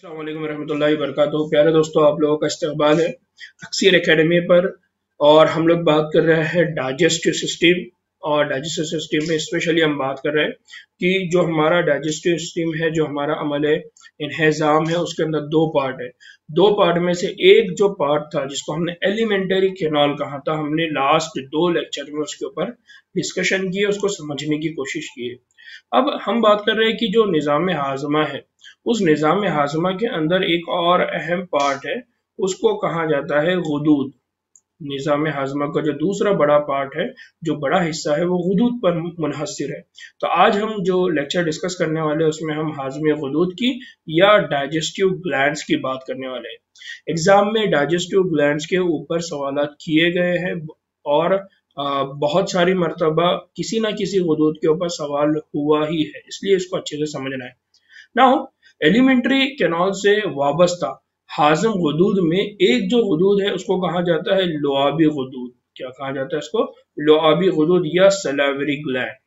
अस्सलाम वालेकुम रहमतुल्लाहि वबरकातुहू। प्यारे दोस्तों, आप लोगों का इस्तकबाल है अक्सियर एकेडमी पर। और हम लोग बात कर रहे हैं डाइजेस्टिव सिस्टम। और डाइजेस्टिव सिस्टम में स्पेशली हम बात कर रहे हैं कि जो हमारा डाइजेस्टिव सिस्टम है, जो हमारा अमल इंहिज़ाम है, उसके अंदर दो पार्ट है। दो पार्ट में से एक जो पार्ट था जिसको हमने एलिमेंटरी कैनाल कहा था, हमने लास्ट दो लेक्चर में उसके ऊपर डिस्कशन किए, उसको समझने की कोशिश की है। अब हम बात कर रहे हैं कि जो निज़ाम हाज़मा है, उस निज़ाम हाज़मा के अंदर एक और अहम पार्ट है, उसको कहा जाता है गुदूद। निज़ाम हाज़मा का जो दूसरा बड़ा पार्ट है, जो बड़ा हिस्सा है, वो गुदूद पर मुनहसर है। तो आज हम जो लेक्चर डिस्कस करने वाले हैं उसमें हम हाज़मे गुदूद की या डाइजेस्टिव ग्लैंड्स की बात करने वाले हैं। एग्जाम में डाइजेस्टिव ग्लैंड्स के ऊपर सवालात किए गए हैं और बहुत सारी मरतबा किसी ना किसी गुदूद के ऊपर सवाल हुआ ही है, इसलिए इसको अच्छे से समझना है। नाउ एलिमेंट्री कैनाल से वाबस्ता हाज़म गुदूद में एक जो गुदूद है उसको कहा जाता है लुआबी गुदूद। क्या कहा जाता है इसको? लुआबी गुदूद या सलावरी ग्लैंड,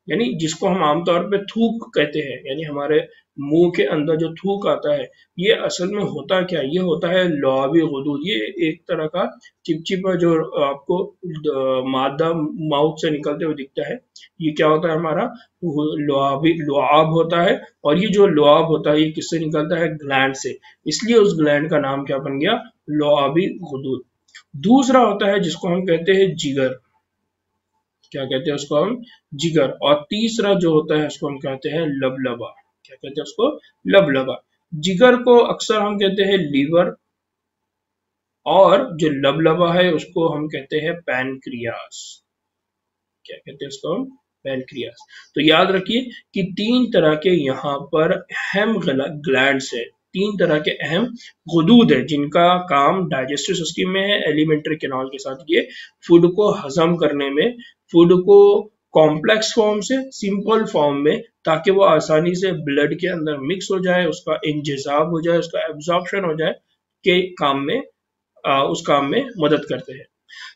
यानी जिसको हम आमतौर पे थूक कहते हैं, यानी हमारे मुंह के अंदर जो थूक आता है, ये असल में होता क्या है? ये होता है लुआबी गुदूद। ये एक तरह का चिपचिपा जो आपको मादा माउथ से निकलते हुए दिखता है, ये क्या होता है? हमारा लुआबी लुआब होता है। और ये जो लुआब होता है ये किससे निकलता है? ग्लैंड से। इसलिए उस ग्लैंड का नाम क्या बन गया? लुआबी गुदूद। दूसरा होता है जिसको हम कहते हैं जिगर। क्या कहते हैं उसको? हम जिगर। और तीसरा जो होता है उसको हम कहते हैं लबलबा। क्या कहते हैं उसको? लबलबा। जिगर को अक्सर हम कहते हैं लीवर, और जो लबलबा है उसको हम कहते हैं पैनक्रियास। क्या कहते हैं उसको? हम पैनक्रियास। तो याद रखिए कि तीन तरह के यहाँ पर अहम ग्लैंड्स है, तीन तरह के अहम गुदूद है जिनका काम डाइजेस्टिव सिस्टम में है, एलिमेंट्री कैनाल के साथ। ये फूड को हजम करने में, फूड को कॉम्प्लेक्स फॉर्म से सिंपल फॉर्म में, ताकि वो आसानी से ब्लड के अंदर मिक्स हो जाए, उसका इंजिज़ाब हो जाए, उसका एब्जॉर्प्शन हो जाए, के काम में उस काम में मदद करते हैं।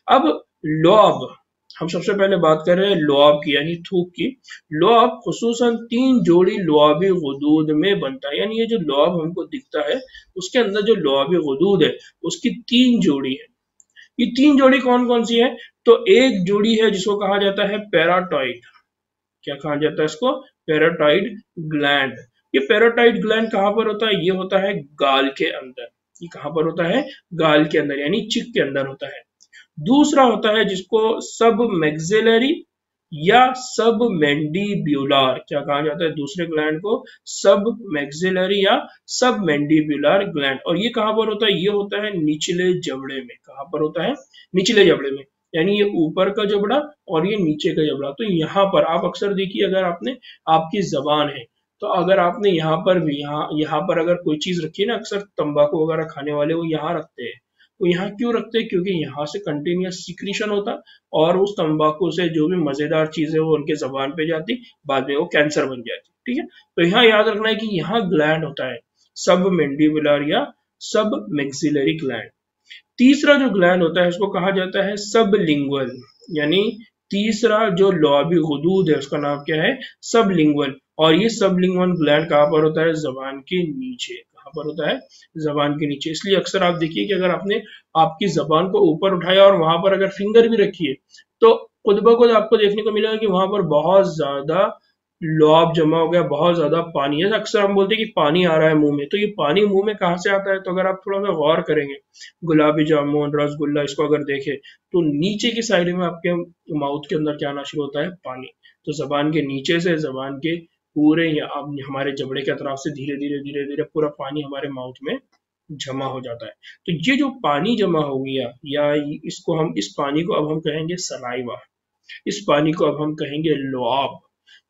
अब लुआब, हम सबसे पहले बात कर रहे हैं लुआब की, यानी थूक की। लुआब खुसूसन तीन जोड़ी लुआबी गुदूद में बनता है, यानी ये जो लुआब हमको दिखता है उसके अंदर जो लुआबी गुदूद है उसकी तीन जोड़ी है। ये तीन जोड़ी कौन कौन सी है? तो एक जोड़ी है जिसको कहा जाता है पैराटॉइड। क्या कहा जाता है इसको? पैराटॉइड ग्लैंड। ये पैराटॉइड ग्लैंड कहाँ पर होता है? ये होता है गाल के अंदर। ये कहाँ पर होता है? गाल के अंदर, यानी चिक के अंदर होता है। दूसरा होता है जिसको सब मैक्सिलरी या सब मैंडिब्यूलर, क्या कहा जाता है दूसरे ग्लैंड को? सब मैक्सिलरी या सब मैंडिब्यूलर ग्लैंड। और ये कहाँ पर होता है? ये होता है निचले जबड़े में। कहाँ पर होता है? निचले जबड़े में, यानी ये ऊपर का जबड़ा और ये नीचे का जबड़ा। तो यहाँ पर आप अक्सर देखिए, अगर आपने, आपकी जबान है, तो अगर आपने यहाँ पर भी, यहाँ पर अगर कोई चीज रखी है ना, अक्सर तंबाकू वगैरह खाने वाले वो यहाँ रखते हैं। वो यहाँ क्यों रखते हैं? क्योंकि यहाँ से कंटिन्यूस सिक्रीशन होता, और उस तंबाकू से जो भी मजेदार चीज है वो उनके जबान पे जाती, बाद में वो कैंसर बन जाती। ठीक है, तो यहाँ याद रखना है कि यहाँ ग्लैंड होता है सब मैंडिबुलर या सब मैक्सिलरी ग्लैंड। तीसरा जो ग्लैंड होता है उसको कहा जाता है सबलिंगुअल, यानी तीसरा जो लुआबी गुदूद है उसका नाम क्या है? सबलिंगुअल। और ये सबलिंगुअल ग्लैंड कहाँ पर होता है? जबान के नीचे। कहाँ पर होता है? जबान के नीचे। इसलिए अक्सर आप देखिए कि अगर आपने आपकी जबान को ऊपर उठाया और वहां पर अगर फिंगर भी रखी है, तो खुद ब खुद आपको देखने को मिलेगा कि वहां पर बहुत ज्यादा लुआब जमा हो गया, बहुत ज्यादा पानी है। अक्सर हम बोलते हैं कि पानी आ रहा है मुंह में, तो ये पानी मुंह में कहाँ से आता है? तो अगर आप थोड़ा सा गौर करेंगे, गुलाबी जामुन, रसगुल्ला, इसको अगर देखें तो नीचे की साइड में आपके माउथ के अंदर क्या आना शुरू होता है? पानी। तो जबान के नीचे से, जबान के पूरे या हमारे जबड़े के अतराफ से धीरे धीरे धीरे धीरे पूरा पानी हमारे माउथ में जमा हो जाता है। तो ये जो पानी जमा हो गया, या इसको हम, इस पानी को अब हम कहेंगे सलाइवा, इस पानी को अब हम कहेंगे लुआब।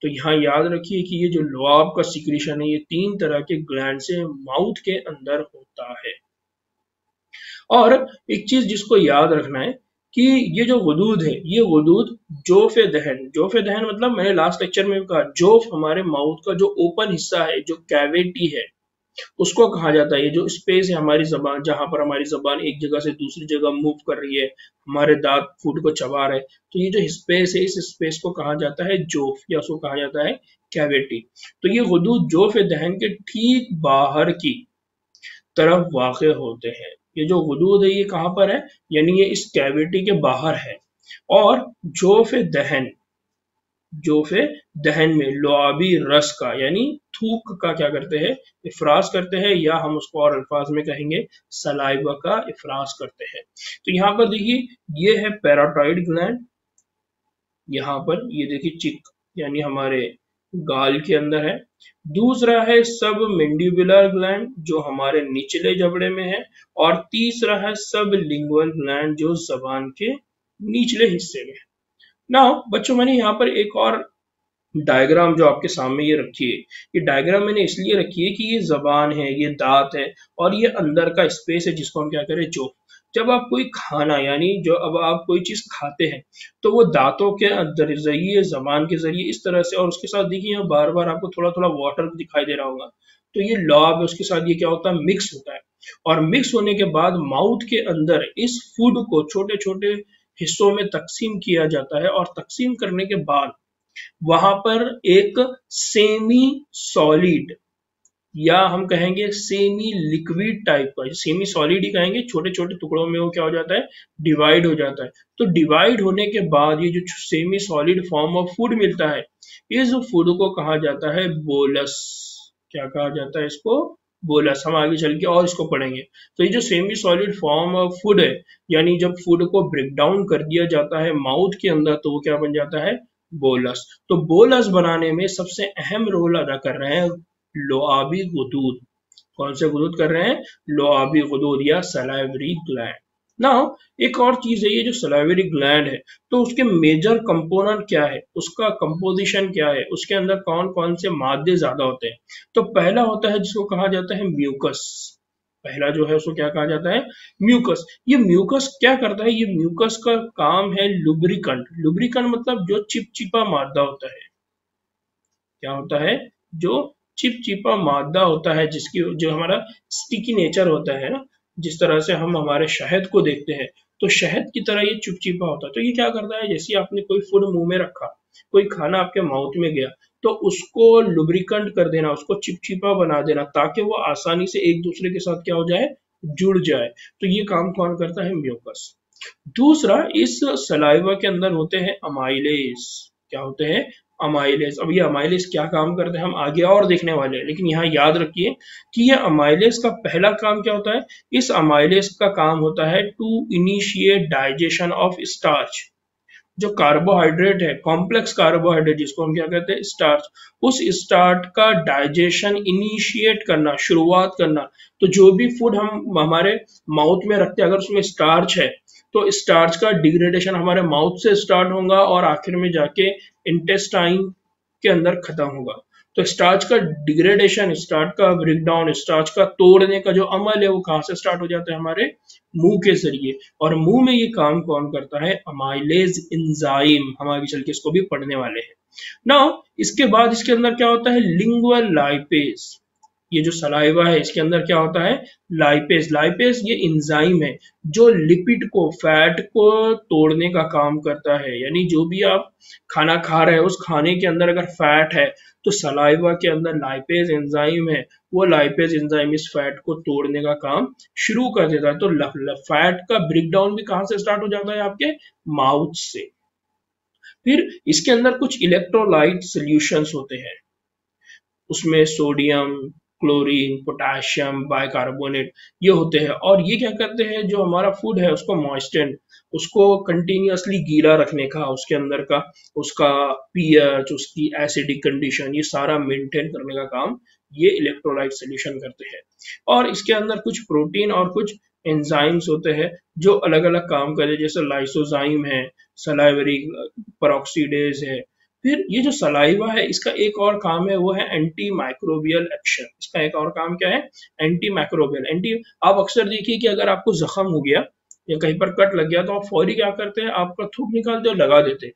तो यहाँ याद रखिए कि ये जो लुआब का सिक्रीशन है, ये तीन तरह के ग्लैंड से माउथ के अंदर होता है। और एक चीज जिसको याद रखना है कि ये जो गुदूद है, ये गुदूद जोफ दहन, जोफ दहन मतलब मैंने लास्ट लेक्चर में भी कहा, जोफ हमारे माउथ का जो ओपन हिस्सा है, जो कैविटी है, उसको कहा जाता है। ये जो स्पेस है हमारी जबान, जहां पर हमारी जबान एक जगह से दूसरी जगह मूव कर रही है, हमारे दांत फूड को चबा रहे हैं, तो ये जो स्पेस है, इस स्पेस को कहा जाता है जोफ, या उसको कहा जाता है कैविटी। तो ये गुदूद जोफ दहन के ठीक बाहर की तरफ वाक़ होते हैं। ये जो गुदूद है ये कहाँ पर है, यानी ये इस कैविटी के बाहर है। और जोफ दहन, जोफे दहन में लुआबी रस का यानी थूक का क्या करते हैं, इफराज करते हैं, या हम उसको और अल्फाज में कहेंगे सलाइवा का इफराज करते हैं। तो यहाँ पर देखिए ये है पैराटाइड ग्लैंड, यहाँ पर ये देखिए चिक यानी हमारे गाल के अंदर है। दूसरा है सब मैंडिबुलर ग्लैंड जो हमारे निचले जबड़े में है। और तीसरा है सब लिंगुअल ग्लैंड जो जबान के निचले हिस्से में है। नाउ बच्चों मैंने यहाँ पर एक और डायग्राम जो आपके सामने ये रखी है, ये डायग्राम मैंने इसलिए रखी है कि ये जबान है, ये दांत है और ये अंदर का स्पेस है जिसको हम क्या करें, जो जब आप कोई खाना यानी जो अब आप कोई चीज खाते हैं तो वो दांतों के जरिए, जबान के जरिए इस तरह से, और उसके साथ देखिए यहाँ बार बार आपको थोड़ा थोड़ा वाटर दिखाई दे रहा होगा, तो ये लॉब है, उसके साथ ये क्या होता है, मिक्स होता है। और मिक्स होने के बाद माउथ के अंदर इस फूड को छोटे छोटे हिस्सों में तकसीम किया जाता है। और तकसीम करने के बाद वहां पर एक सेमी सॉलिड या हम कहेंगे सेमी लिक्विड टाइप का, सेमी सॉलिड ही कहेंगे, छोटे छोटे टुकड़ों में वो क्या हो जाता है, डिवाइड हो जाता है। तो डिवाइड होने के बाद ये जो semi solid form of food मिलता है, इस फूड को कहा जाता है बोलस। क्या कहा जाता है इसको, बोलस। हम आगे चल के और इसको पढ़ेंगे। तो ये जो semi solid form of food है, यानी जब फूड को ब्रेक डाउन कर दिया जाता है माउथ के अंदर तो वो क्या बन जाता है, बोलस। तो बोलस बनाने में सबसे अहम रोल अदा कर रहे हैं लोआबी गुदूद। कौन से गुदूद कर रहे हैं, लोआबी गुदूद या सलाइवरी ग्लैंड। नाउ एक और चीज है, ये जो सलाइवरी ग्लैंड है तो उसके मेजर कंपोनेंट क्या है, उसका कंपोजिशन क्या है, उसके अंदर कौन कौन से मादे ज्यादा होते हैं। तो पहला होता है जिसको कहा जाता है म्यूकस। पहला जो है उसको क्या कहा जाता है, म्यूकस। ये म्यूकस क्या करता है, ये म्यूकस का काम है लुब्रिकंट। लुब्रिकंट मतलब जो चिपचिपा मादा होता है, क्या होता है, जो चिपचिपा मादा होता है, जिसकी जो हमारा स्टिकी नेचर होता है ना, जिस तरह से हम हमारे शहद को देखते हैं तो शहद की तरह ये चिपचिपा होता है। तो ये क्या करता है, जैसे आपने कोई फूड मुंह में रखा, कोई खाना आपके माउथ में गया तो उसको लुब्रिकंट कर देना, उसको चिपचिपा बना देना ताकि वो आसानी से एक दूसरे के साथ क्या हो जाए, जुड़ जाए। तो ये काम कौन करता है, म्यूकस। दूसरा, इस सलाइवा के अंदर होते हैं अमाइलेज। क्या होते हैं, अमाइलेज। अब ये अमाइलेज क्या काम करते हैं हम आगे और देखने वाले हैं, लेकिन यहाँ याद रखिए कि ये अमाइलेज का पहला काम क्या होता है, इस अमाइलेज का काम होता है to initiate digestion of starch. जो कार्बोहाइड्रेट है, कॉम्प्लेक्स कार्बोहाइड्रेट जिसको हम क्या कहते हैं, स्टार्च, उस स्टार्च का डाइजेशन इनिशिएट करना, शुरुआत करना। तो जो भी फूड हम हमारे माउथ में रखते हैं अगर उसमें स्टार्च है तो स्टार्च का डिग्रेडेशन हमारे माउथ से स्टार्ट होगा और आखिर में जाके इंटेस्टाइन के अंदर खत्म होगा। तो स्टार्च का डिग्रेडेशन, स्टार्च का ब्रेकडाउन, स्टार्च का तोड़ने का जो अमल है वो कहाँ से स्टार्ट हो जाता है, हमारे मुंह के जरिए। और मुंह में ये काम कौन करता है, अमाइलेज एंजाइम। हम आगे चल के इसको भी पढ़ने वाले हैं। नाउ इसके बाद इसके अंदर क्या होता है, लिंगुअल लाइपेज। ये जो सलाइवा है इसके अंदर क्या होता है, लाइपेज। लाइपेज ये एंजाइम है जो लिपिड को, फैट को तोड़ने का काम करता है। यानी जो भी आप खाना खा रहे हैं उस खाने के अंदर अगर फैट है तो सलाइवा के अंदर लाइपेज एंजाइम है, वो लाइपेज एंजाइम इस फैट को तोड़ने का काम शुरू कर देता है। तो फैट का ब्रेकडाउन भी कहाँ से स्टार्ट हो जाता है, आपके माउथ से। फिर इसके अंदर कुछ इलेक्ट्रोलाइट सॉल्यूशंस होते हैं, उसमें सोडियम, क्लोरीन, पोटेशियम, बाइकार्बोनेट ये होते हैं। और ये क्या करते हैं, जो हमारा फूड है उसको मॉइस्टेन, उसको कंटिन्यूअसली गीला रखने का, उसके अंदर का उसका पीएच, उसकी एसिडिक कंडीशन, ये सारा मेंटेन करने का काम ये इलेक्ट्रोलाइट सॉल्यूशन करते हैं। और इसके अंदर कुछ प्रोटीन और कुछ एंजाइम्स होते हैं जो अलग अलग काम करते हैं, जैसे लाइसोजाइम है, सलाइवरी पेरोक्सीडेज है। फिर ये जो सलाइवा है इसका एक और काम है वो है एंटी माइक्रोबियल एक्शन। इसका एक और काम क्या है, एंटी माइक्रोबियल। आप अक्सर देखिए कि अगर आपको जख्म हो गया या कहीं पर कट लग गया तो आप फौरी क्या करते हैं, आपका थूक निकालते और लगा देते हैं।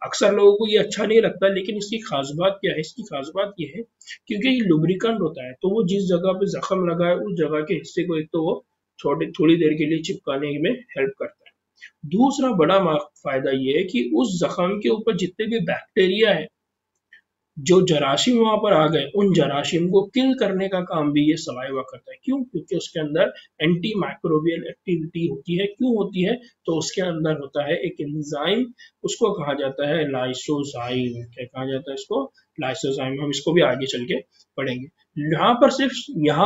अक्सर लोगों को ये अच्छा नहीं लगता, लेकिन इसकी खास बात क्या है, इसकी खास बात ये है क्योंकि ये लुब्रिकेंट होता है तो वो जिस जगह पे जख्म लगा है उस जगह के हिस्से को एक तो वो थोड़ी देर के लिए चिपकाने में हेल्प करता है। दूसरा बड़ा फायदा ये है कि उस जख्म के ऊपर जितने भी बैक्टीरिया है जो जरासीम वहां पर आ गए, उन जरासीम को किल करने का काम भी ये सलाइवा करता है। क्यों? क्योंकि उसके अंदर एंटी माइक्रोबियल एक्टिविटी होती है। क्यों होती है? तो उसके अंदर होता है एक एंजाइम, उसको कहा जाता है लाइसोजाइम। क्या कहा जाता है इसको? लाइसोजाइम। हम इसको भी आगे चल के पढ़ेंगे। यहाँ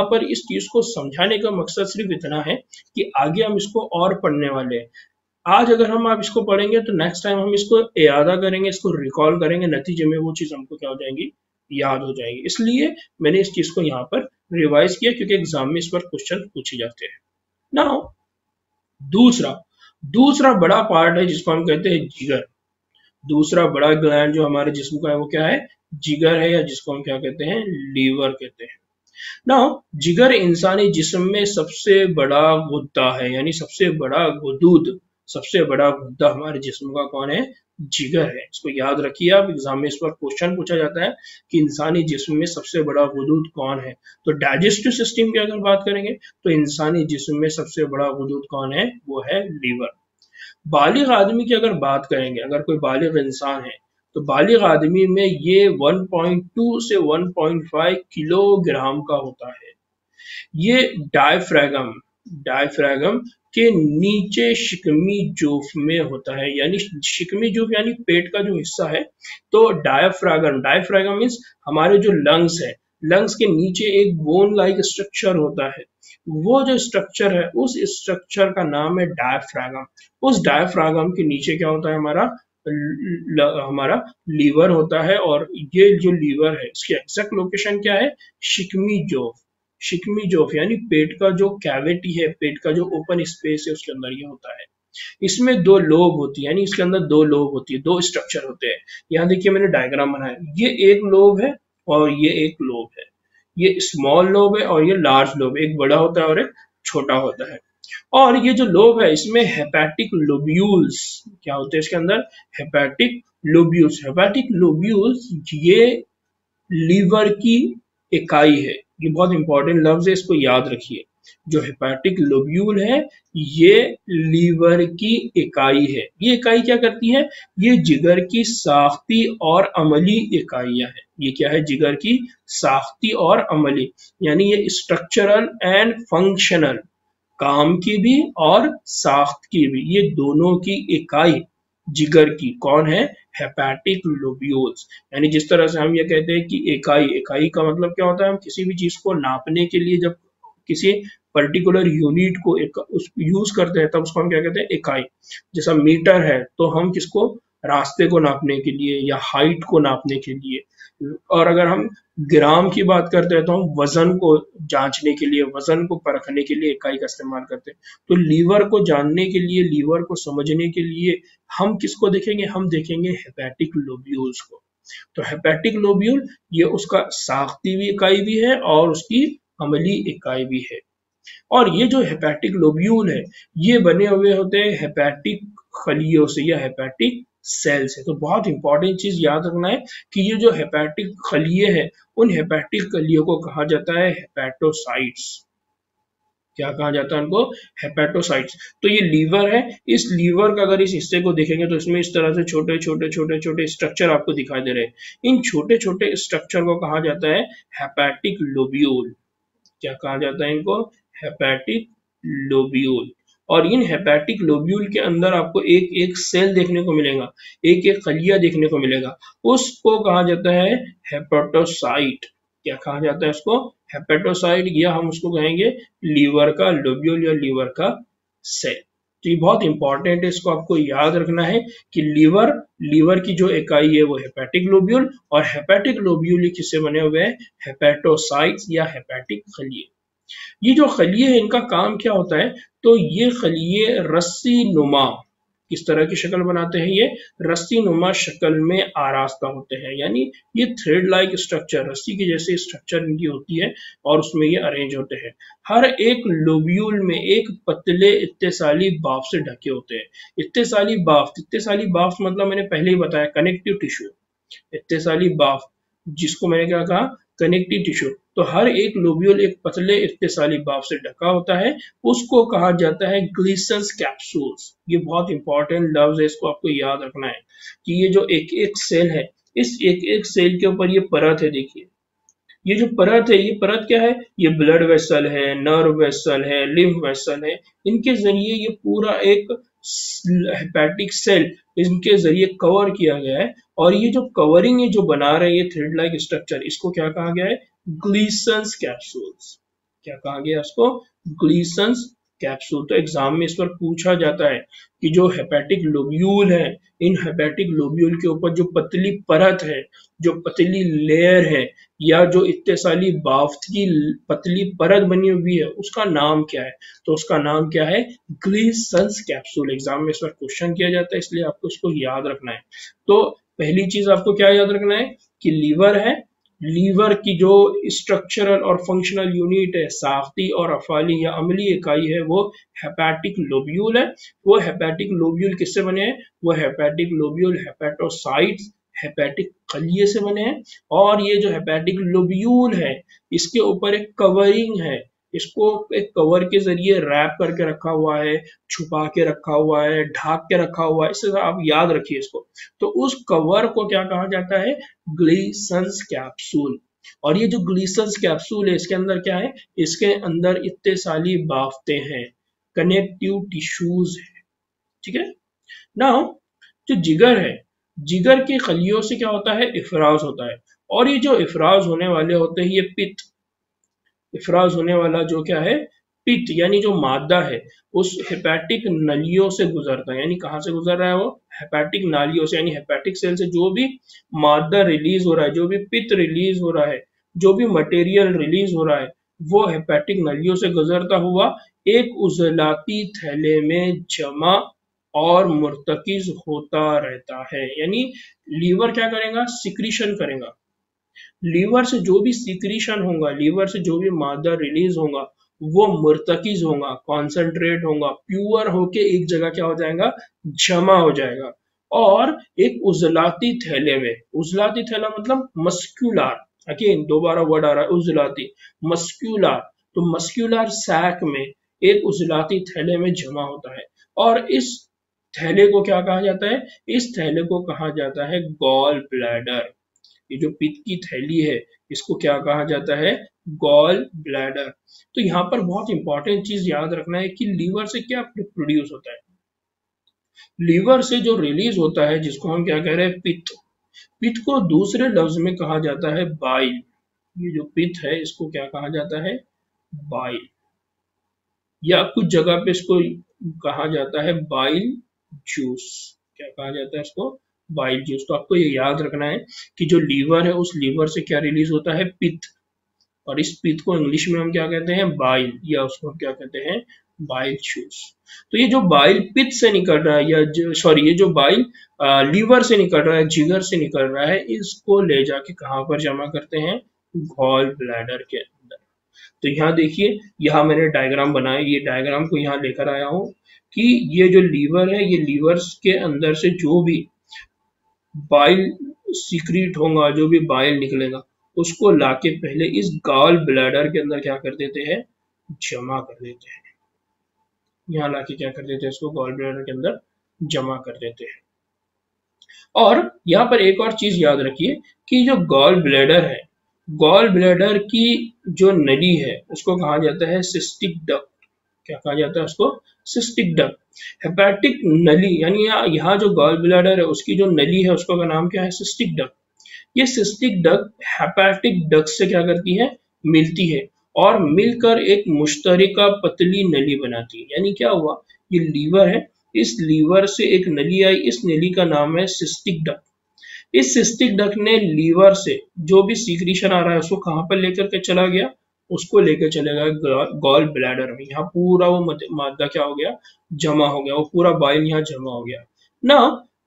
पर इस चीज को समझाने का मकसद सिर्फ इतना है कि आगे हम इसको और पढ़ने वाले हैं। आज अगर हम आप इसको पढ़ेंगे तो नेक्स्ट टाइम हम इसको यादा करेंगे, इसको रिकॉल करेंगे, नतीजे में वो चीज हमको क्या हो जाएंगी? याद हो जाएगी। इसलिए मैंने इस चीज को यहाँ पर रिवाइज किया, क्योंकि एग्जाम में इस पर क्वेश्चन पूछे जाते हैं। नाउ दूसरा दूसरा बड़ा पार्ट है जिसको हम कहते हैं जिगर। दूसरा बड़ा ग्लैंड जो हमारे जिस्म का है वो क्या है? जिगर है, या जिसको हम क्या कहते हैं? लीवर कहते हैं। नाउ जिगर इंसानी जिस्म में सबसे बड़ा गुद्दा है, यानी सबसे बड़ा गुदूद, सबसे बड़ा गुद्दा हमारे जिस्म का कौन है? जिगर है। इसको याद रखिए आप, एग्जाम में इस पर क्वेश्चन पूछा जाता है कि इंसानी जिस्म में सबसे बड़ा गुदूद कौन है। तो डाइजेस्टिव सिस्टम की अगर बात करेंगे तो इंसानी जिस्म में सबसे बड़ा गुदूद कौन है? वो है लीवर। बालिग आदमी की अगर बात करेंगे, अगर कोई बालिग इंसान है तो बालिग आदमी में ये 1.2 से 1.5 किलोग्राम का होता है। ये डायफ्रागम के नीचे शिकमी जोफ में होता है, यानी शिकमी जोफ यानी पेट का जो हिस्सा है। तो डायफ्रागम मीन्स हमारे जो लंग्स है, लंग्स के नीचे एक बोन लाइक स्ट्रक्चर होता है। वो जो स्ट्रक्चर है, उस स्ट्रक्चर का नाम है डायफ्रागम। उस डायफ्रागम के नीचे क्या होता है? हमारा लीवर होता है। और ये जो लीवर है, इसकी एग्जैक्ट लोकेशन क्या है? शिकमी जोफ। शिकमी जोफ यानी पेट का जो कैविटी है, पेट का जो ओपन स्पेस है, उसके अंदर ये होता है। इसमें दो लोब होती है, यानी इसके अंदर दो लोब होती है, दो स्ट्रक्चर होते हैं। यहाँ देखिए मैंने डायग्राम बनाया, ये एक लोब है और ये एक लोब है। ये स्मॉल लोब है और ये लार्ज लोब है। एक बड़ा होता है और एक छोटा होता है। और ये जो लोब है, इसमें हेपेटिक लोब्यूल्स क्या होते हैं? इसके अंदर हेपेटिक लोब्यूल्स ये लीवर की इकाई है। ये बहुत इंपॉर्टेंट लफ्ज है, इसको याद रखिए। जो हेपेटिक लोब्यूल है, ये लीवर की इकाई है। ये इकाई क्या करती है? ये जिगर की साख्ती और अमली इकाइयां हैं। ये क्या है? जिगर की साख्ती और अमली, यानी ये स्ट्रक्चरल एंड फंक्शनल, काम की भी और साख्त की भी, ये दोनों की इकाई जिगर की कौन है? Hepatic lobules. यानी जिस तरह से हम ये कहते हैं कि इकाई का मतलब क्या होता है? हम किसी भी चीज को नापने के लिए जब किसी पर्टिकुलर यूनिट को यूज करते हैं, तब उसको हम क्या कहते हैं? इकाई। जैसा मीटर है तो हम किसको? रास्ते को नापने के लिए या हाइट को नापने के लिए। और अगर हम ग्राम की बात करते हैं तो हम वजन को जांचने के लिए, वजन को परखने के लिए इकाई का इस्तेमाल करते हैं। तो लीवर को जानने के लिए, लीवर को समझने के लिए हम किसको देखेंगे? हम देखेंगे हेपेटिक लोब्यूल्स को। तो हेपेटिक लोब्यूल ये उसका साख्ती भी इकाई भी है और उसकी अमली इकाई भी है। और ये जो हेपेटिक लोब्यूल है, ये बने हुए होते हैं हेपेटिक खलियों से या हेपेटिक सेल से। तो बहुत इंपॉर्टेंट चीज याद रखना है कि ये जो हेपेटिक खलिये हैं, उन हेपेटिक खलियों को कहा जाता है हेपेटोसाइट्स। क्या कहा जाता है उनको? हेपेटोसाइट्स। तो ये लीवर है, इस लीवर का अगर इस हिस्से को देखेंगे तो इसमें इस तरह से छोटे छोटे छोटे छोटे स्ट्रक्चर आपको दिखाई दे रहे हैं। इन छोटे छोटे स्ट्रक्चर को कहा जाता है हेपेटिक लोब्यूल। क्या कहा जाता है इनको? Hepatic lobule. और इन हेपेटिक लोब्यूल के अंदर आपको एक एक सेल देखने को मिलेगा, एक एक खलिया देखने को मिलेगा, उसको कहा जाता है हेपेटोसाइट। क्या कहा जाता है इसको? हेपेटोसाइट, या हम उसको कहेंगे लीवर का लोब्यूल या लीवर का सेल। तो ये बहुत इंपॉर्टेंट है, इसको आपको याद रखना है कि लीवर की जो इकाई है वो हेपेटिक लोब्यूल, और हेपेटिक लोब्यूल किससे बने हुए हैं? हेपेटोसाइट्स या हेपेटिक खलिये। ये जो खलिये है, इनका काम क्या होता है? तो ये खलिये रस्सी नुमा किस तरह की शक्ल बनाते हैं? ये रस्सी नुमा शक्ल में आरास्ता होते हैं, यानी ये थ्रेड लाइक स्ट्रक्चर, रस्सी की जैसे स्ट्रक्चर इनकी होती है और उसमें ये अरेंज होते हैं। हर एक लोब्यूल में एक पतले इत्तेसाली बाफ से ढके होते हैं। इत्तेसाली बाफ मतलब मैंने पहले ही बताया, कनेक्टिव टिश्यू। इत्तेसाली बाफ, जिसको मैंने क्या कहा? Connective tissue. तो हर एक लोब्यूल एक पतले इत्तेसाली बाफ से ढका होता है, उसको कहा जाता है ग्लीसन्स कैप्सूल्स। ये बहुत इंपॉर्टेंट लफ्ज है, इसको आपको याद रखना है कि ये जो एक एक सेल है, इस एक एक सेल के ऊपर ये परत है, देखिए ये जो परत है, ये परत क्या है, ये ब्लड वेसल है, नर्व वेसल है, लिम्फ वेसल है, इनके जरिए ये पूरा एक हेपेटिक सेल इनके जरिए कवर किया गया है। और ये जो कवरिंग है जो बना रहे हैं ये थ्रेड लाइक स्ट्रक्चर, इसको क्या कहा गया है, ग्लीसन्स कैप्सूल्स। क्या कहा गया इसको, ग्लीसन्स कैप्सूल। तो एग्जाम में इस पर पूछा जाता है कि जो हेपेटिक लोब्यूल है, इन हेपेटिक लोब्यूल के ऊपर जो पतली परत है, जो पतली लेयर है, या जो इत्तेसाली बाफ्त की पतली परत बनी हुई है, उसका नाम क्या है, तो उसका नाम क्या है, ग्लीसन्स कैप्सूल। एग्जाम में इस पर क्वेश्चन किया जाता है, इसलिए आपको इसको याद रखना है। तो पहली चीज आपको क्या याद रखना है कि लीवर है, लीवर की जो स्ट्रक्चरल और फंक्शनल यूनिट है, साख्ती और अफाली या अमली इकाई है, वो हेपेटिक लोब्यूल है। वो हेपेटिक लोब्यूल किससे बने हैं, वो हेपेटिक लोब्यूल हेपेटोसाइट्स, हेपेटिक खलिये से बने हैं। और ये जो हेपेटिक लोब्यूल है, इसके ऊपर एक कवरिंग है, इसको एक कवर के जरिए रैप करके रखा हुआ है, छुपा के रखा हुआ है, ढाक के रखा हुआ है, इससे आप याद रखिए इसको। तो उस कवर को क्या कहा जाता है, ग्लीसन्स कैप्सूल। और ये जो ग्लीसन्स कैप्सूल है, इसके अंदर क्या है, इसके अंदर इत्तेसाली बाफ्तें हैं, कनेक्टिव टिश्यूज है, ठीक है। नाउ जो जिगर है, जिगर की खलियों से क्या होता है, इफराज होता है। और ये जो इफराज होने वाले होते हैं, ये पित्त, इफराज होने वाला जो क्या है, पित्त यानी जो मादा है, उस हेपेटिक नलियों से गुजरता है। यानी कहाँ से गुजर रहा है वो, हेपेटिक नालियों से, यानी हेपेटिक सेल से जो भी मादा रिलीज हो रहा है, जो भी पित्त रिलीज हो रहा है, जो भी मटेरियल रिलीज हो रहा है, वो हेपेटिक नलियों से गुजरता हुआ एक उजलाती थैले में जमा और मुर्तकिज होता रहता है। यानी लीवर क्या करेगा, सिक्रीशन करेगा, लीवर से जो भी सिक्रीशन होगा, लीवर से जो भी मादा रिलीज होगा, वो मुर्तकिज होगा, कॉन्सेंट्रेट होगा, प्योर होके एक जगह क्या हो जाएगा, जमा हो जाएगा। और एक उजलाती थैले में, उजलाती थैला मतलब मस्क्यूलर, अगेन दोबारा वर्ड आ रहा है उजलाती, मस्क्यूलर, तो मस्क्यूलर सैक में एक उजलाती थैले में जमा होता है। और इस थैले को क्या कहा जाता है, इस थैले को कहा जाता है गॉल ब्लैडर। ये जो पित्त की थैली है, इसको क्या कहा जाता है, गॉल ब्लैडर। तो यहाँ पर बहुत इंपॉर्टेंट चीज याद रखना है कि लीवर से क्या प्रोड्यूस होता है, लीवर से जो रिलीज होता है, जिसको हम क्या कह रहे हैं, पित्त, पित्त को दूसरे लफ्ज में कहा जाता है बाइल। ये जो पित्त है, इसको क्या कहा जाता है, बाइल, या कुछ जगह पे इसको कहा जाता है बाइल जूस। क्या कहा जाता है इसको, बाइल जूस। तो आपको ये याद रखना है कि जो लीवर है, उस लीवर से क्या रिलीज होता है, पित्त, और इस पित्त को इंग्लिश में हम क्या कहते हैं, बाइल, या उसको हम क्या कहते हैं, बाइल जूस। तो ये जो बाइल पित्त से निकल रहा है, या जो सॉरी ये जो बाइल लीवर से निकल रहा है, जिगर से निकल रहा है, इसको ले जाके कहाँ पर जमा करते हैं, गॉल ब्लैडर के अंदर। तो यहाँ देखिए, यहाँ मैंने डायग्राम बनाया, ये डायग्राम को यहाँ लेकर आया हूँ कि ये जो लीवर है, ये लीवर के अंदर से जो भी बाइल सीक्रेट होगा, जो भी बाइल निकलेगा, उसको लाके पहले इस गॉल ब्लैडर के अंदर क्या कर देते हैं, जमा कर देते हैं। यहाँ लाके क्या कर देते हैं, इसको गॉल ब्लैडर के अंदर जमा कर देते हैं। और यहाँ पर एक और चीज याद रखिए कि जो गॉल ब्लैडर है, गॉल ब्लैडर की जो नली है, उसको कहा जाता है सिस्टिक डक्ट। क्या कहा जाता है उसको, सिस्टिक डक्ट। हेपेटिक नली यानी यहाँ जो गॉल ब्लैडर है, उसकी जो नली है, उसका नाम क्या है, सिस्टिक डक्ट। ये सिस्टिक डक्ट हेपेटिक डक्ट से क्या करती है, मिलती है, और मिलकर एक मुश्तरका पतली नली बनाती है। यानी क्या हुआ, ये लीवर है, इस लीवर से एक नली आई, इस नली का नाम है सिस्टिक डक्ट। इस सिस्टिक डक्ट ने लीवर से जो भी सीक्रेशन आ रहा है, उसको कहाँ पर लेकर के चला गया, उसको लेकर चलेगा गॉल ब्लैडर में। यहाँ पूरा वो मादा क्या हो गया, जमा हो गया, वो पूरा बाइल यहाँ जमा हो गया ना।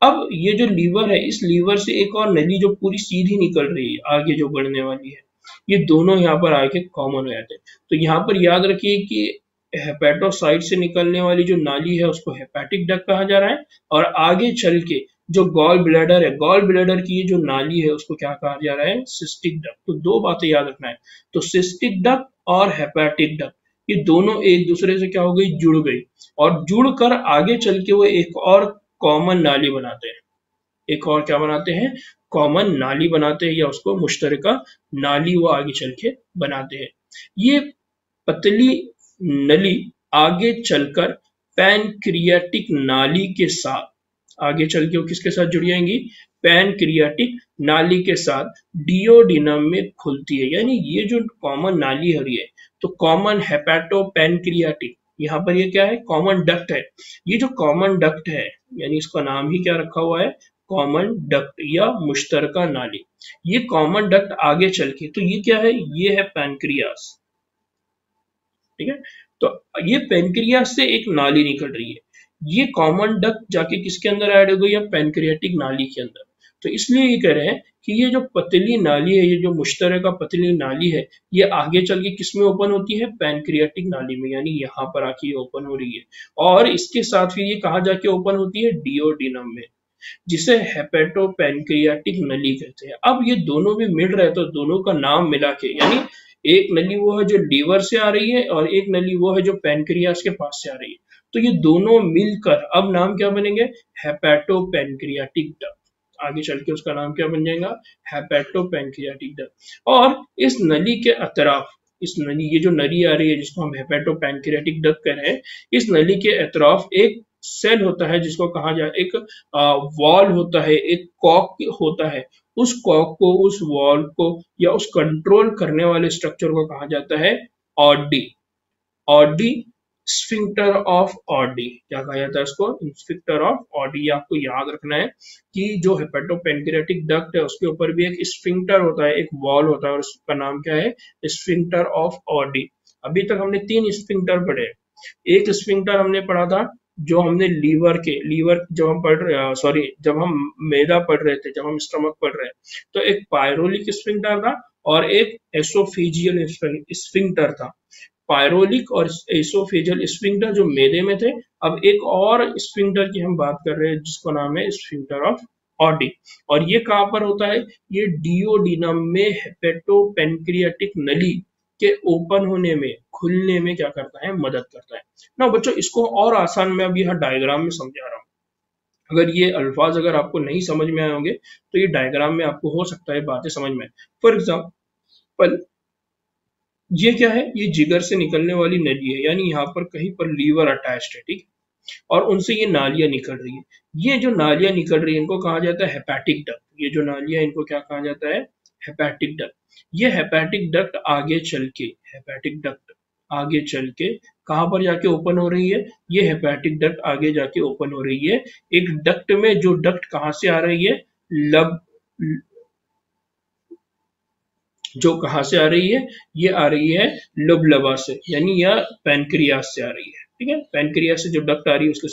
अब ये जो लीवर है, इस लीवर से एक और नली जो पूरी सीधी निकल रही है, आगे जो बढ़ने वाली है, ये दोनों यहाँ पर आके कॉमन हो जाते हैं। तो यहाँ पर याद रखिए कि हेपेटोसाइट से निकलने वाली जो नाली है, उसको हेपेटिक डक्ट कहा जा रहा है, और आगे चल के जो गॉल ब्लैडर है, गॉल ब्लैडर की जो नाली है, उसको क्या कहा जा रहा है, सिस्टिक डक्ट। तो दो बातें याद रखना है, तो सिस्टिक डक्ट और हेपेटिक डक्ट, ये दोनों एक दूसरे से क्या हो गई, जुड़ गई, और जुड़कर आगे चल के वो एक और कॉमन नाली बनाते हैं, एक और क्या बनाते हैं, कॉमन नाली बनाते हैं या उसको मुश्तरका नाली वो आगे चल के बनाते हैं। ये पतली नली आगे चलकर पैनक्रियाटिक नाली के साथ आगे चल के वो किसके साथ जुड़ जाएंगी, पैनक्रियाटिक नाली के साथ डिओडिनम में खुलती है। यानी ये जो कॉमन नाली हो रही है तो कॉमन हेपेटो पैनक्रियाटिक, यहाँ पर ये क्या है, कॉमन डक्ट है। ये जो कॉमन डक्ट है यानी इसका नाम ही क्या रखा हुआ है, कॉमन डक्ट या मुश्तरका नाली। ये कॉमन डक्ट आगे चल के, तो ये क्या है, ये है पैनक्रियास, ठीक है। तो ये पैनक्रियास से एक नाली निकल रही है, ये कॉमन डक्ट जाके किसके अंदर ऐड हो गई है, पैनक्रियाटिक नाली के अंदर। तो इसलिए ये कह रहे हैं कि ये जो पतली नाली है, ये जो मुश्तरका पतली नाली है, ये आगे चल के किस में ओपन होती है, पैनक्रियाटिक नाली में, यानी यहाँ पर आके ओपन हो रही है। और इसके साथ फिर ये कहाँ जाके ओपन होती है, डिओडिनम में, जिसे हेपेटो पैनक्रियाटिक नली कहते हैं। अब ये दोनों भी मिल रहे हैं तो दोनों का नाम मिला के, यानी एक नली वो है जो लीवर से आ रही है और एक नली वो है जो पैनक्रियास के पास से आ रही है, तो ये दोनों मिलकर अब नाम क्या बनेंगे, हेपेटो पैनक्रियाटिक डक्ट। आगे चल के उसका नाम क्या बन जाएगा, हेपेटो पैनक्रियाटिक डक्ट। और इस नली के अतराफ, इस नली, ये जो नली आ रही है जिसको हम हेपेटो पैनक्रियाटिक डक्ट कह रहे हैं, इस नली के अतराफ एक सेल होता है जिसको कहा जाए, एक वॉल होता है, एक कॉक होता है। उस कॉक को, उस वॉल को या उस कंट्रोल करने वाले स्ट्रक्चर को कहा जाता है Audi. Audi, sphincter of Audi, क्या कहा जाता है इसको, स्फिंक्टर ऑफ ऑडी। आपको याद रखना है कि जो हेपेटोपैनक्रियाटिक डक्ट है उसके ऊपर भी एक स्फिंक्टर होता है, एक वॉल होता है, और उसका नाम क्या है, स्फिंक्टर ऑफ ऑडी। अभी तक हमने 3 स्फिंक्टर पढ़े। एक स्फिंक्टर हमने पढ़ा था जो हमने लीवर जब हम पढ़ रहे, सॉरी, जब हम मैदा पढ़ रहे थे, जब हम स्टमक पढ़ रहे हैं, तो एक पायरोलिक स्फिंक्टर था और एक एसोफेजियल स्फिंक्टर था। पायरोलिक और एसोफेजियल स्फिंक्टर जो मैदे में थे। अब एक और स्फिंक्टर की हम बात कर रहे हैं जिसका नाम है स्फिंक्टर ऑफ ऑडी, और ये कहाँ पर होता है, ये डिओडिनम में हेपेटोपैनक्रियाटिक नली के ओपन होने में, खुलने में क्या करता है, मदद करता है ना। बच्चों इसको और आसान मैं अभी यहाँ डायग्राम में समझा रहा हूँ। अगर ये अल्फाज अगर आपको नहीं समझ में आए होंगे तो ये डायग्राम में आपको हो सकता है बातें समझ में। फॉर एग्जाम्पल ये क्या है, ये जिगर से निकलने वाली नली है, यानी यहाँ पर कहीं पर लीवर अटैच्ड है, ठीक, और उनसे ये नालियां निकल रही है। ये जो नालियां निकल रही है इनको कहा जाता है हेपेटिक डक्ट। ये जो नालियां इनको क्या कहा जाता है, हेपेटिक डक्ट। ये हेपेटिक डक्ट आगे चल के, हेपेटिक डक्ट आगे चल के कहां पर जाके ओपन हो रही है, ये हेपेटिक डक्ट आगे जाके ओपन हो रही है एक डक्ट में। जो डक्ट कहां से आ रही है, लब, जो कहां से आ रही है, ये आ रही है लबलबा से, यानी यह पैनक्रियास से आ रही है, ठीक है। पैनक्रियास से जो डक्ट आ रही है उसके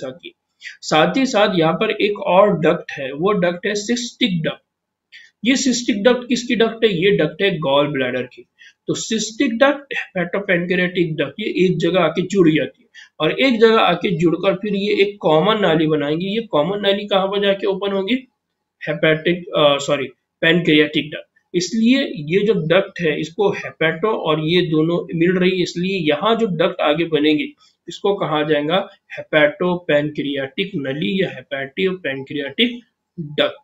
साथ ही साथ यहाँ पर एक और डक्ट है, वो डक्ट है सिस्टिक डक्ट। ये सिस्टिक डक्ट किसकी डक्ट है, ये डक्ट है गॉल ब्लैडर की। तो सिस्टिक डक्ट, हेपेटोपैनक्रियाटिक डक्ट, ये एक जगह आके जुड़ जाती है और एक जगह आके जुड़कर फिर ये एक कॉमन नाली बनाएंगी। ये कॉमन नाली कहां पर जाके ओपन होगी, हेपेटिक, सॉरी, पैनक्रियाटिक डक्ट। इसलिए ये जो डक्ट है इसको हेपेटो और ये दोनों मिल रही है, इसलिए यहाँ जो डक्ट आगे बनेगी इसको कहा जाएगा हेपेटो पैनक्रियाटिक नली या हेपेटियो पैनक्रियाटिक डक्ट।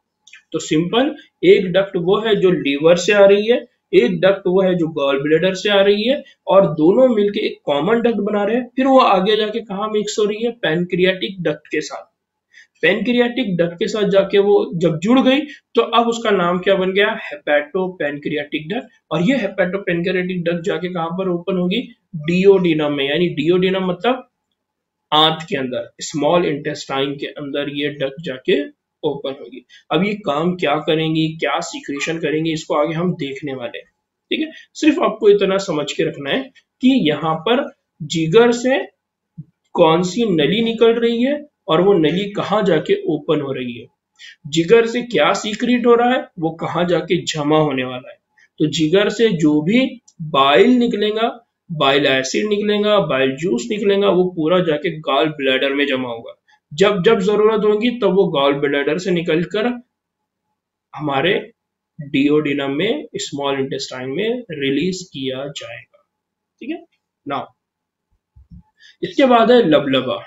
तो सिंपल, एक डक्ट वो है जो लीवर से आ रही है, एक डक्ट वो है जो गॉल ब्लैडर से आ रही है, और दोनों मिलके एक कॉमन डक्ट बना रहे हैं। फिर वो आगे जाके कहाँ मिक्स हो रही है, पैनक्रियाटिक डक्ट के साथ। पैनक्रियाटिक डक्ट के साथ जाके वो जब जुड़ गई तो अब उसका नाम क्या बन गया, हेपेटो पैनक्रियाटिक डक्ट। और ये हेपेटो पैनक्रियाटिक डक्ट जाके कहां पर ओपन होगी, डिओडिनम में, यानी डिओडिनम मतलब आंत के अंदर, स्मॉल इंटेस्टाइन के अंदर ये डक्ट जाके ओपन होगी। अब ये काम क्या करेंगी, क्या सीक्रेशन करेंगी, इसको आगे हम देखने वाले हैं, ठीक है। सिर्फ आपको इतना समझ के रखना है कि यहाँ पर जिगर से कौन सी नली निकल रही है और वो नली कहाँ जाके ओपन हो रही है। जिगर से क्या सीक्रेट हो रहा है, वो कहाँ जाके जमा होने वाला है। तो जिगर से जो भी बाइल निकलेगा, बाइल एसिड निकलेगा, बाइल जूस निकलेगा, वो पूरा जाके गॉल ब्लैडर में जमा होगा। जब जब जरूरत होगी तब वो गॉल ब्लैडर से निकलकर हमारे डिओडिनम में, स्मॉल इंटेस्टाइन में रिलीज किया जाएगा, ठीक है ना। इसके बाद है लबलबा।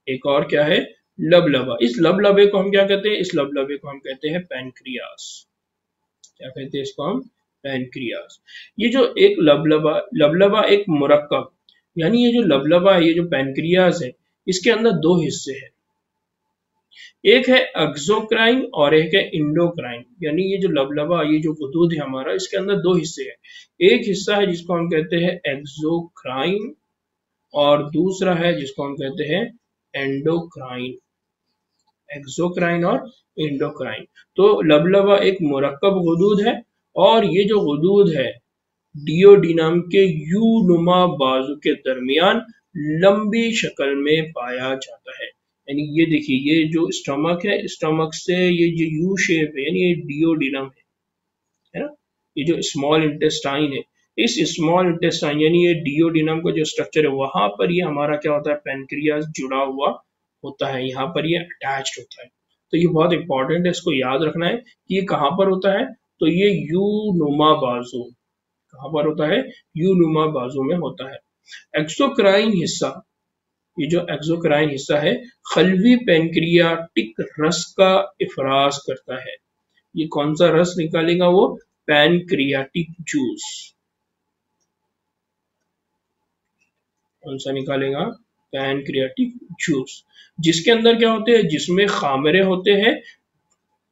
एक और क्या है, लबलबा, इस लबलबे को हम क्या कहते हैं? इस लबलबे को हम कहते हैं पैनक्रियास। क्या कहते हैं इसको हम? पैनक्रियास। ये जो एक लबलबा, लबलबा एक मुरक्कब, यानी ये जो लबलबा है, ये जो पैनक्रियास है, इसके अंदर दो हिस्से हैं। एक है एक्सोक्राइन और एक है इंडोक्राइन। यानी ये जो लबलबा, ये जो गुदूद है हमारा, इसके अंदर दो हिस्से हैं। एक हिस्सा है जिसको हम कहते हैं एक्सोक्राइन, और दूसरा है जिसको हम कहते हैं एंडोक्राइन। एक्सोक्राइन और इंडोक्राइन। तो लबलबा एक मुरक्कब गुदूद है, और ये जो गुदूद है डियोडिनम के यू नुमा बाजू के दरमियान लंबी शक्ल में पाया जाता है। यानी ये देखिए, ये जो स्टमक है, स्टमक से ये जो यू शेप है, यानी ये डियोडिनम है ना, ये जो स्मॉल इंटेस्टाइन है, इस स्मॉल इंटेस्टाइन यानी ये डियोडिनम का जो स्ट्रक्चर है, वहां पर ये हमारा क्या होता है? पैनक्रियास जुड़ा हुआ होता है, यहाँ पर ये अटैच्ड होता है। तो ये बहुत इंपॉर्टेंट है, इसको याद रखना है कि ये कहाँ पर होता है। तो ये यू नुमा बाजू, कहाँ पर होता है? यू नुमा बाजू में होता है। एक्सोक्राइन हिस्सा, ये जो एक्सोक्राइन हिस्सा है, खलवी पैनक्रियाटिक रस का इफराज करता है। ये कौन सा रस निकालेगा? वो पैनक्रियाटिक जूस। कौन सा निकालेगा? Pancreatic juice. जिसके अंदर क्या होते हैं? जिसमें खामरे होते हैं,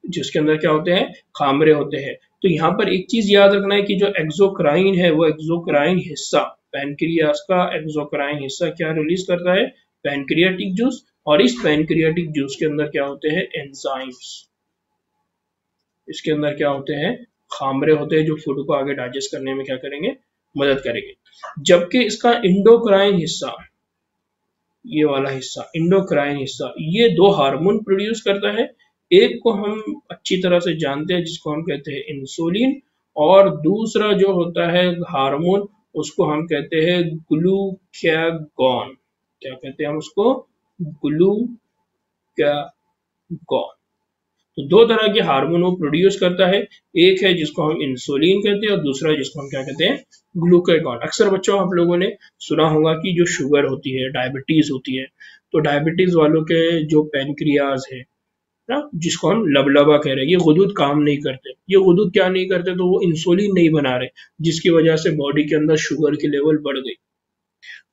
जिसके अंदर क्या होते हैं? खामरे होते हैं। तो यहाँ पर एक चीज याद रखना है कि जो एक्सोक्राइन है, वो एक्सोक्राइन हिस्सा, पैनक्रियास का एक्सोक्राइन हिस्सा क्या रिलीज करता है? Pancreatic juice. और इस पैनक्रियाटिक जूस के अंदर क्या होते हैं? एंजाइम्स। इसके अंदर क्या होते हैं? खामरे होते हैं, जो फूड को आगे डाइजेस्ट करने में क्या करेंगे? मदद करेंगे। जबकि इसका इंडोक्राइन हिस्सा, ये वाला हिस्सा, इंडोक्राइन हिस्सा, ये दो हार्मोन प्रोड्यूस करता है। एक को हम अच्छी तरह से जानते हैं, जिसको हम कहते हैं इंसुलिन, और दूसरा जो होता है हार्मोन, उसको हम कहते हैं ग्लूकागॉन। क्या कहते हैं हम उसको? ग्लूकागॉन। तो दो तरह के हार्मोन वो प्रोड्यूस करता है। एक है जिसको हम इंसुलिन कहते हैं, और दूसरा है जिसको हम क्या कहते हैं? ग्लूकागॉन। अक्सर बच्चों आप लोगों ने सुना होगा कि जो शुगर होती है, डायबिटीज होती है, तो डायबिटीज वालों के जो पैनक्रियाज है ना, जिसको हम लबलबा कह रहे हैं, ये गुदूद काम नहीं करते। ये गुदूद क्या नहीं करते? तो वो इंसुलिन नहीं बना रहे, जिसकी वजह से बॉडी के अंदर शुगर की लेवल बढ़ गई।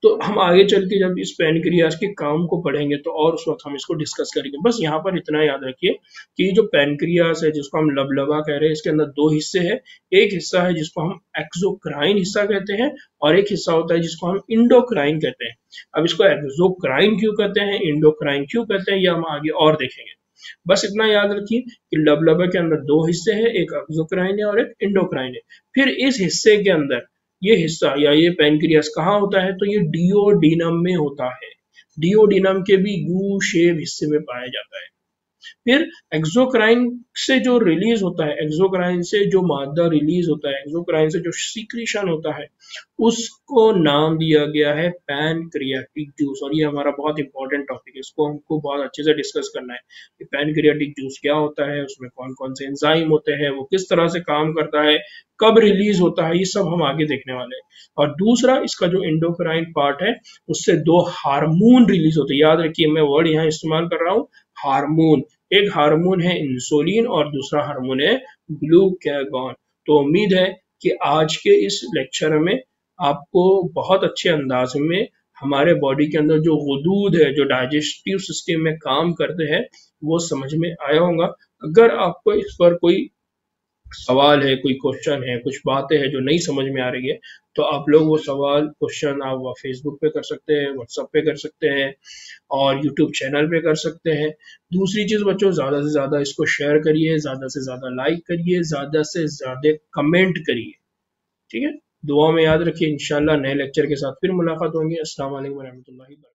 तो हम आगे चल के जब इस पैनक्रियास के काम को पढ़ेंगे, तो और उस वक्त हम इसको डिस्कस करेंगे। बस यहाँ पर इतना याद रखिए कि जो पैनक्रियास है, जिसको हम लबलबा कह रहे हैं, इसके अंदर दो हिस्से हैं। एक हिस्सा है जिसको हम एक्सोक्राइन हिस्सा कहते हैं, और एक हिस्सा होता है जिसको हम इंडोक्राइन कहते हैं। अब इसको एक्सोक्राइन क्यों कहते हैं, इंडोक्राइन क्यों कहते हैं, ये हम आगे और देखेंगे। बस इतना याद रखिए कि लबलबा के अंदर दो हिस्से हैं, एक एक्सोक्राइन है और एक इंडोक्राइन है। फिर इस हिस्से के अंदर ये हिस्सा या ये पैनक्रियास कहाँ होता है? तो ये डियोडिनम में होता है। डियोडिनम के भी यू शेप हिस्से में पाया जाता है। फिर एक्सोक्राइन से जो रिलीज होता है, एक्सोक्राइन से जो मादा रिलीज होता है, एक्सोक्राइन से जो सीक्रेशन होता है, उसको नाम दिया गया है पैनक्रियाटिक जूस। और ये हमारा बहुत इंपॉर्टेंट टॉपिक है, इसको हमको बहुत अच्छे से डिस्कस करना है कि पैनक्रियाटिक जूस क्या होता है, उसमें कौन कौन से एंजाइम होते हैं, वो किस तरह से काम करता है, कब रिलीज होता है, ये सब हम आगे देखने वाले हैं। और दूसरा, इसका जो इंडोक्राइन पार्ट है, उससे दो हार्मोन रिलीज होते हैं। याद रखिए, मैं वर्ड यहाँ इस्तेमाल कर रहा हूँ, हार्मोन। एक हार्मोन है इंसुलिन और दूसरा हार्मोन है ग्लूकागॉन। तो उम्मीद है कि आज के इस लेक्चर में आपको बहुत अच्छे अंदाज में हमारे बॉडी के अंदर जो गुदूद है, जो डाइजेस्टिव सिस्टम में काम करते हैं, वो समझ में आया होगा। अगर आपको इस पर कोई सवाल है, कोई क्वेश्चन है, कुछ बातें हैं जो नहीं समझ में आ रही है, तो आप लोग वो सवाल क्वेश्चन आप फेसबुक पे कर सकते हैं, व्हाट्सएप पे कर सकते हैं, और यूट्यूब चैनल पे कर सकते हैं। दूसरी चीज बच्चों, ज्यादा से ज्यादा इसको शेयर करिए, ज्यादा से ज्यादा लाइक करिए, ज्यादा से ज्यादा कमेंट करिए। ठीक है, दुआ में याद रखिए। इंशाल्लाह नए लेक्चर के साथ फिर मुलाकात होंगी। अस्सलाम वालेकुम रहमतुल्लाहि व बरकातहू।